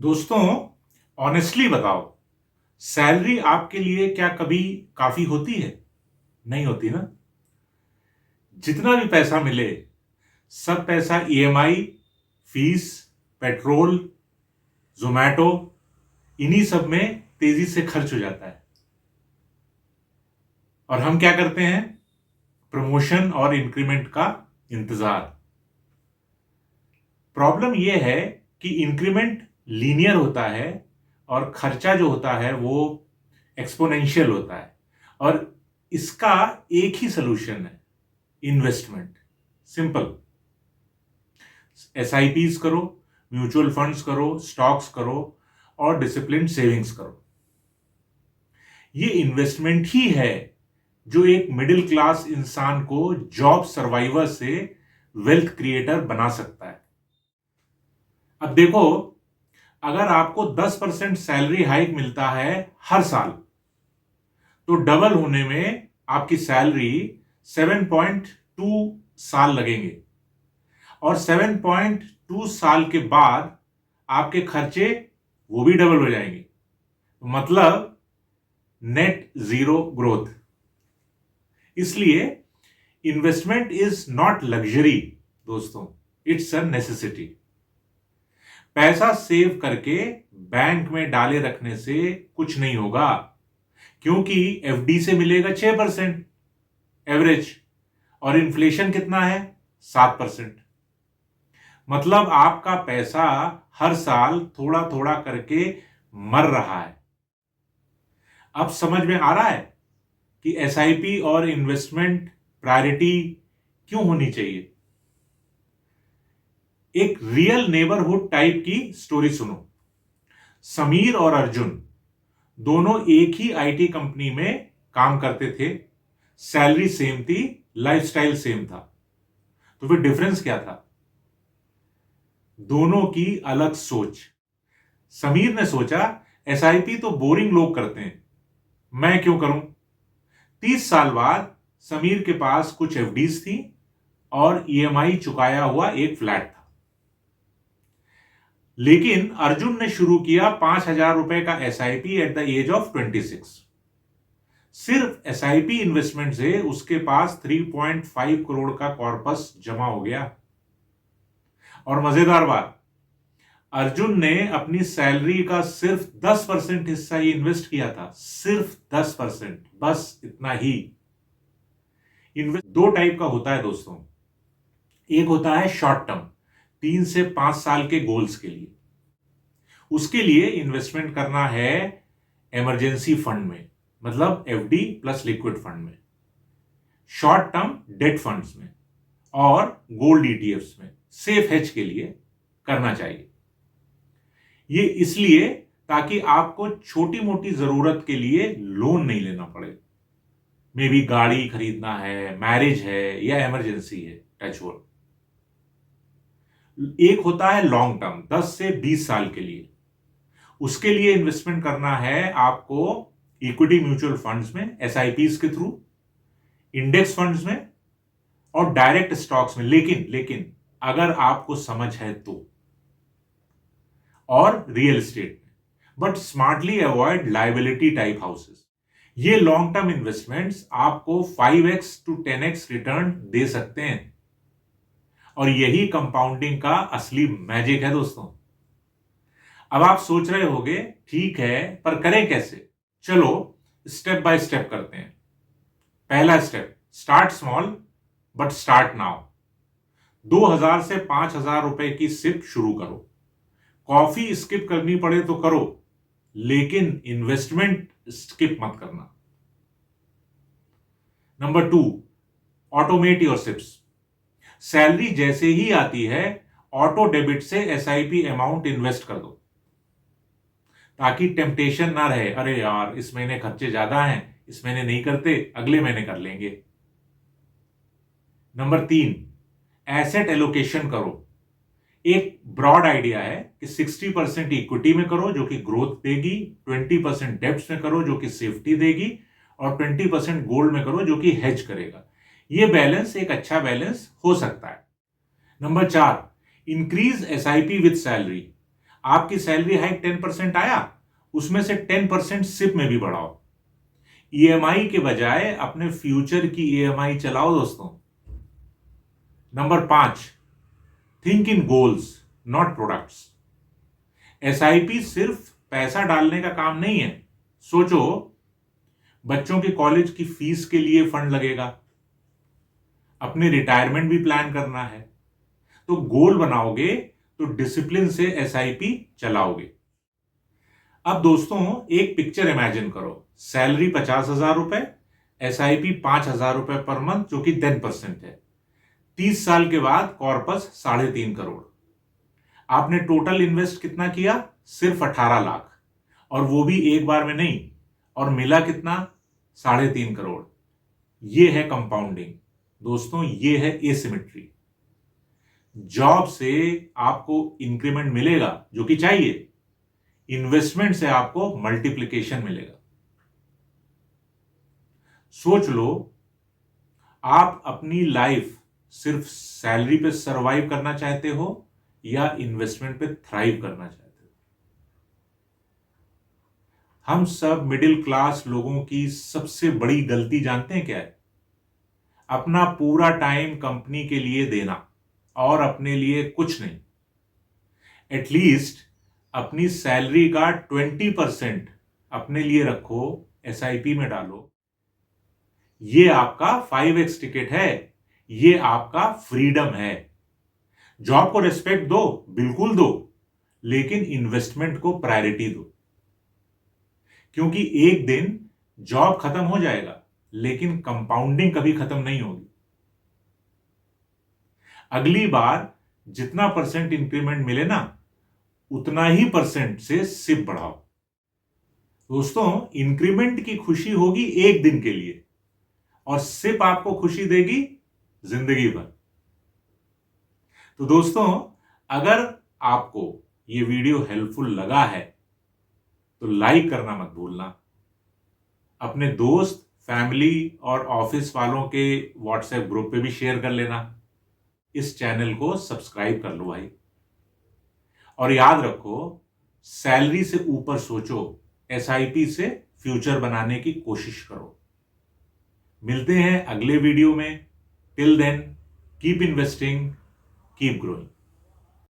दोस्तों, ऑनेस्टली बताओ, सैलरी आपके लिए क्या कभी काफी होती है? नहीं होती ना। जितना भी पैसा मिले, सब पैसा ईएमआई, फीस, पेट्रोल, जोमैटो, इन्हीं सब में तेजी से खर्च हो जाता है। और हम क्या करते हैं? प्रमोशन और इंक्रीमेंट का इंतजार। प्रॉब्लम यह है कि इंक्रीमेंट लीनियर होता है और खर्चा जो होता है वो एक्सपोनेंशियल होता है। और इसका एक ही सोल्यूशन है, इन्वेस्टमेंट। सिंपल। एसआईपीज करो, म्यूचुअल फंड्स करो, स्टॉक्स करो और डिसिप्लिन सेविंग्स करो। ये इन्वेस्टमेंट ही है जो एक मिडिल क्लास इंसान को जॉब सर्वाइवर से वेल्थ क्रिएटर बना सकता है। अब देखो, अगर आपको 10% सैलरी हाइक मिलता है हर साल, तो डबल होने में आपकी सैलरी 7.2 साल लगेंगे। और 7.2 साल के बाद आपके खर्चे वो भी डबल हो जाएंगे। मतलब नेट जीरो ग्रोथ। इसलिए इन्वेस्टमेंट इज नॉट लग्जरी दोस्तों, इट्स अ नेसेसिटी। पैसा सेव करके बैंक में डाले रखने से कुछ नहीं होगा, क्योंकि एफडी से मिलेगा 6% एवरेज और इन्फ्लेशन कितना है? 7%। मतलब आपका पैसा हर साल थोड़ा थोड़ा करके मर रहा है। अब समझ में आ रहा है कि एसआईपी और इन्वेस्टमेंट प्रायोरिटी क्यों होनी चाहिए। एक रियल नेबरहुड टाइप की स्टोरी सुनो। समीर और अर्जुन दोनों एक ही आईटी कंपनी में काम करते थे। सैलरी सेम थी, लाइफस्टाइल सेम था। तो फिर डिफरेंस क्या था? दोनों की अलग सोच। समीर ने सोचा एसआईपी तो बोरिंग लोग करते हैं, मैं क्यों करूं। 30 साल बाद समीर के पास कुछ एफडीज थी और ईएमआई चुकाया हुआ एक फ्लैट था। लेकिन अर्जुन ने शुरू किया 5,000 रुपए का SIP at the age of 26। सिर्फ एसआईपी इन्वेस्टमेंट से उसके पास 3.5 करोड़ का कॉर्पस जमा हो गया। और मजेदार बात, अर्जुन ने अपनी सैलरी का सिर्फ 10% हिस्सा ही इन्वेस्ट किया था। सिर्फ 10%, बस इतना ही। दो टाइप का होता है दोस्तों। एक होता है शॉर्ट टर्म, 3 से 5 साल के गोल्स के लिए। उसके लिए इन्वेस्टमेंट करना है इमरजेंसी फंड में, मतलब एफडी प्लस लिक्विड फंड में, शॉर्ट टर्म डेट फंड्स में और गोल्ड ईटीएफ्स में। सेफ हेज के लिए करना चाहिए। ये इसलिए ताकि आपको छोटी मोटी जरूरत के लिए लोन नहीं लेना पड़े। मे बी गाड़ी खरीदना है, मैरिज है या इमरजेंसी है, टच वुड। एक होता है लॉन्ग टर्म, 10 से 20 साल के लिए। उसके लिए इन्वेस्टमेंट करना है आपको इक्विटी म्यूचुअल फंड्स में, एसआईपीज के थ्रू, इंडेक्स फंड्स में और डायरेक्ट स्टॉक्स में। लेकिन अगर आपको समझ है तो, और रियल एस्टेट में। But smartly avoid liability type houses. ये लॉन्ग टर्म इन्वेस्टमेंट्स आपको 5x to 10x रिटर्न दे सकते हैं। और यही कंपाउंडिंग का असली मैजिक है दोस्तों। अब आप सोच रहे होंगे, ठीक है, पर करें कैसे? चलो स्टेप बाय स्टेप करते हैं। पहला step, start small but start now. 2,000 से 5,000 रुपए की सिप शुरू करो। कॉफी स्किप करनी पड़े तो करो, लेकिन इन्वेस्टमेंट स्किप मत करना। Number 2, automate your SIPs. Salary जैसे ही आती है, ऑटो डेबिट से एसआईपी अमाउंट इन्वेस्ट कर दो, ताकि टेम्पटेशन ना रहे, अरे यार इस महीने खर्चे ज्यादा हैं, इस महीने नहीं करते, अगले महीने कर लेंगे। नंबर 3, एसेट एलोकेशन करो। एक ब्रॉड आइडिया है कि 60% इक्विटी में करो जो कि ग्रोथ देगी, 20% डेब्ट्स में करो जो कि सेफ्टी देगी, और 20% गोल्ड में करो जो कि हेज करेगा। यह बैलेंस एक अच्छा बैलेंस हो सकता है। Number 4, increase SIP with salary. आपकी सैलरी हाइक 10% आया, उसमें से 10% सिप में भी बढ़ाओ। ईएमआई के बजाय अपने फ्यूचर की ईएमआई चलाओ दोस्तों। Number 5, think in goals not products. SIP सिर्फ पैसा डालने का काम नहीं है। सोचो, बच्चों के कॉलेज की फीस के लिए फंड लगेगा, अपनी रिटायरमेंट भी प्लान करना है, तो गोल बनाओगे तो डिसिप्लिन से एसआईपी चलाओगे। अब दोस्तों एक पिक्चर इमेजिन करो, सैलरी 50,000 रुपए, एसआईपी 5,000 रुपए पर मंथ, जो कि 10% है। 30 साल के बाद कॉर्पस 3.5 करोड़। आपने टोटल इन्वेस्ट कितना किया? सिर्फ 18 लाख, और वो भी एक बार में नहीं। और मिला कितना? 3.5 करोड़। ये है कंपाउंडिंग दोस्तों, ये है एसिमेट्री। जॉब से आपको इंक्रीमेंट मिलेगा जो कि चाहिए, इन्वेस्टमेंट से आपको मल्टीप्लिकेशन मिलेगा। सोच लो, आप अपनी लाइफ सिर्फ सैलरी पे सरवाइव करना चाहते हो या इन्वेस्टमेंट पे थ्राइव करना चाहते हो? हम सब मिडिल क्लास लोगों की सबसे बड़ी गलती जानते हैं क्या है? अपना पूरा टाइम कंपनी के लिए देना और अपने लिए कुछ नहीं। एटलीस्ट अपनी सैलरी का 20% अपने लिए रखो, एसआईपी में डालो। ये आपका 5x टिकट है, ये आपका फ्रीडम है। जॉब को रिस्पेक्ट दो, बिल्कुल दो, लेकिन इन्वेस्टमेंट को प्रायोरिटी दो, क्योंकि एक दिन जॉब खत्म हो जाएगा लेकिन कंपाउंडिंग कभी खत्म नहीं होगी। अगली बार जितना परसेंट इंक्रीमेंट मिले ना, उतना ही परसेंट से सिप बढ़ाओ। दोस्तों, इंक्रीमेंट की खुशी होगी एक दिन के लिए, और सिप आपको खुशी देगी जिंदगी भर। तो दोस्तों, अगर आपको ये वीडियो हेल्पफुल लगा है तो लाइक करना मत भूलना। अपने दोस्त, फैमिली और ऑफिस वालों के व्हाट्सएप ग्रुप पे भी शेयर कर लेना। इस चैनल को सब्सक्राइब कर लो भाई। और याद रखो, सैलरी से ऊपर सोचो, एसआईपी से फ्यूचर बनाने की कोशिश करो। मिलते हैं अगले वीडियो में। Till then, keep investing, keep growing.